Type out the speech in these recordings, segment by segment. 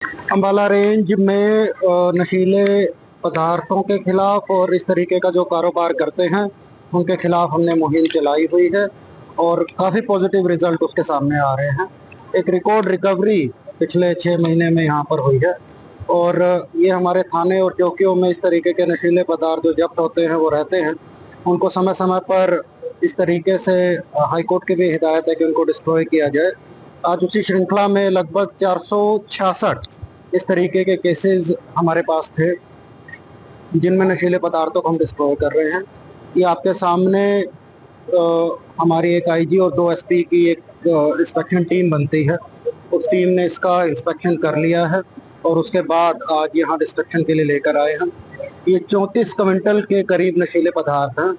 Ambala range में नशीले पदार्थों के खिलाफ और इस तरीके का जो कारोबार करते हैं उनके खिलाफ हमने मुहिम चलाई हुई है और काफ़ी पॉजिटिव रिजल्ट उसके सामने आ रहे हैं। एक रिकॉर्ड रिकवरी पिछले 6 महीने में यहाँ पर हुई है और ये हमारे थाने और चौकियों में इस तरीके के नशीले पदार्थ जो जब्त होते हैं वो रहते हैं, उनको समय समय पर इस तरीके से हाई कोर्ट की भी हिदायत है कि उनको डिस्ट्रॉय किया जाए। आज उसी श्रृंखला में लगभग 466 इस तरीके के केसेस हमारे पास थे जिनमें नशीले पदार्थों को हम डिस्ट्रॉय कर रहे हैं। ये आपके सामने हमारी एक आईजी और 2 एसपी की एक इंस्पेक्शन टीम बनती है। उस टीम ने इसका इंस्पेक्शन कर लिया है और उसके बाद आज यहाँ डिस्ट्रक्शन के लिए लेकर आए हैं। ये 34 क्विंटल के करीब नशीले पदार्थ हैं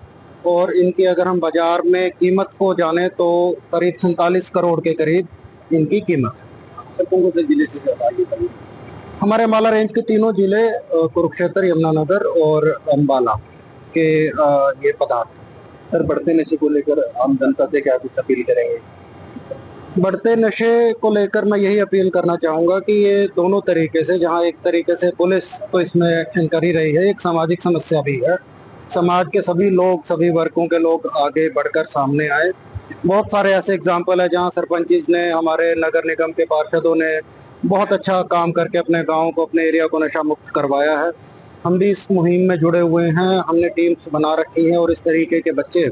और इनकी अगर हम बाजार में कीमत को जाने तो करीब 47 करोड़ के करीब इनकी कीमत है। हमारे अम्बाला रेंज के तीनों जिले कुरुक्षेत्र, यमुनानगर और अम्बाला के ये पदार्थ। सर, बढ़ते नशे को लेकर आम जनता से क्या कुछ अपील करेंगे? बढ़ते नशे को लेकर मैं यही अपील करना चाहूँगा कि ये दोनों तरीके से, जहाँ एक तरीके से पुलिस तो इसमें एक्शन कर ही रही है, एक सामाजिक समस्या भी है। समाज के सभी लोग, सभी वर्गों के लोग आगे बढ़कर सामने आए। बहुत सारे ऐसे एग्जाम्पल है जहाँ सरपंच ने, हमारे नगर निगम के पार्षदों ने बहुत अच्छा काम करके अपने गांव को, अपने एरिया को नशा मुक्त करवाया है। हम भी इस मुहिम में जुड़े हुए हैं, हमने टीम्स बना रखी हैं और इस तरीके के बच्चे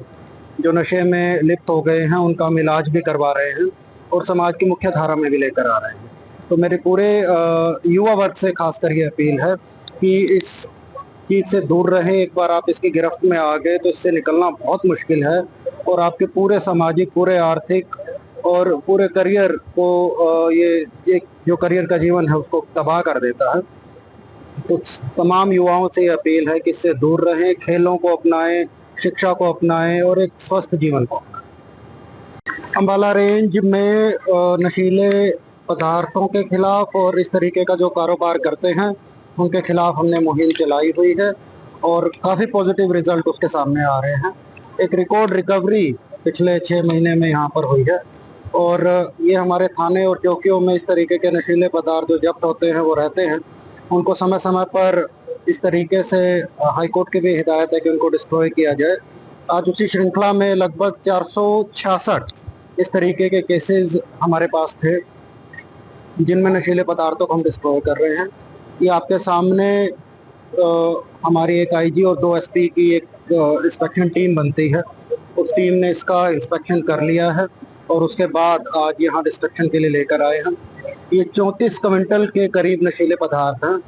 जो नशे में लिप्त हो गए हैं उनका हम इलाज भी करवा रहे हैं और समाज की मुख्य धारा में भी लेकर आ रहे हैं। तो मेरे पूरे युवा वर्ग से खासकर ये अपील है कि इस चीज़ से दूर रहें। एक बार आप इसकी गिरफ्त में आ गए तो इससे निकलना बहुत मुश्किल है और आपके पूरे सामाजिक, पूरे आर्थिक और पूरे करियर को ये एक जो करियर का जीवन है उसको तबाह कर देता है। तो तमाम युवाओं से ये अपील है कि इससे दूर रहें, खेलों को अपनाएं, शिक्षा को अपनाएं और एक स्वस्थ जीवन को अपनाएं। अम्बाला रेंज में नशीले पदार्थों के खिलाफ और इस तरीके का जो कारोबार करते हैं उनके खिलाफ हमने मुहिम चलाई हुई है और काफ़ी पॉजिटिव रिजल्ट उसके सामने आ रहे हैं। एक रिकॉर्ड रिकवरी पिछले 6 महीने में यहाँ पर हुई है और ये हमारे थाने और चौकियों में इस तरीके के नशीले पदार्थ जो जब्त होते हैं वो रहते हैं, उनको समय समय पर इस तरीके से हाई कोर्ट की भी हिदायत है कि उनको डिस्ट्रॉय किया जाए। आज उसी श्रृंखला में लगभग 466 इस तरीके के केसेस हमारे पास थे जिनमें नशीले पदार्थों को हम डिस्ट्रॉय कर रहे हैं। ये आपके सामने हमारी एक आईजी और 2 एसपी की एक इंस्पेक्शन टीम बनती है। उस टीम ने इसका इंस्पेक्शन कर लिया है और उसके बाद आज यहाँ डिस्ट्रक्शन के लिए लेकर आए हैं। ये 34 क्विंटल के करीब नशीले पदार्थ हैं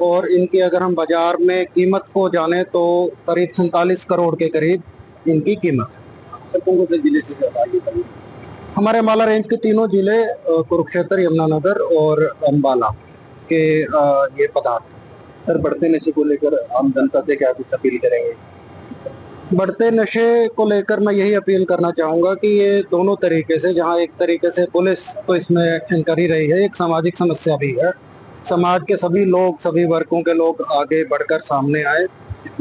और इनकी अगर हम बाजार में कीमत को जाने तो करीब 47 करोड़ के करीब इनकी कीमत है। हमारे अम्बाला रेंज के तीनों जिले कुरुक्षेत्र, यमुनानगर और अम्बाला के ये पदार्थ। सर, बढ़ते नशे को लेकर आम जनता से क्या कुछ अपील करेंगे? बढ़ते नशे को लेकर मैं यही अपील करना चाहूँगा कि ये दोनों तरीके से, जहाँ एक तरीके से पुलिस तो इसमें एक्शन कर ही रही है, एक सामाजिक समस्या भी है। समाज के सभी लोग, सभी वर्गों के लोग आगे बढ़कर सामने आए।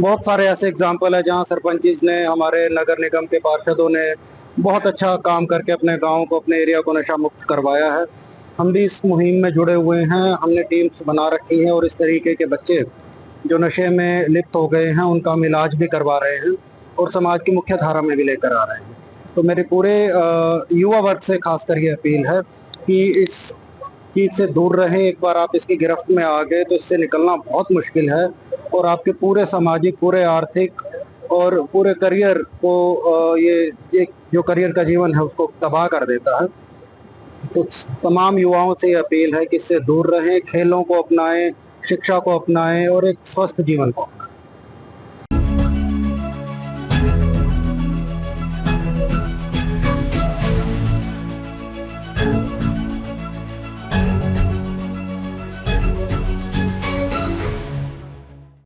बहुत सारे ऐसे एग्जाम्पल है जहाँ सरपंच ने, हमारे नगर निगम के पार्षदों ने बहुत अच्छा काम करके अपने गाँव को, अपने एरिया को नशा मुक्त करवाया है। हम भी इस मुहिम में जुड़े हुए हैं, हमने टीम्स बना रखी हैं और इस तरीके के बच्चे जो नशे में लिप्त हो गए हैं उनका हम इलाज भी करवा रहे हैं और समाज की मुख्य धारा में भी लेकर आ रहे हैं। तो मेरे पूरे युवा वर्ग से खासकर ये अपील है कि इस चीज़ से दूर रहें। एक बार आप इसकी गिरफ्त में आ गए तो इससे निकलना बहुत मुश्किल है और आपके पूरे सामाजिक, पूरे आर्थिक और पूरे करियर को ये एक जो करियर का जीवन है उसको तबाह कर देता है। तो तमाम युवाओं से ये अपील है कि इससे दूर रहें, खेलों को अपनाएं, शिक्षा को अपनाएं और एक स्वस्थ जीवन को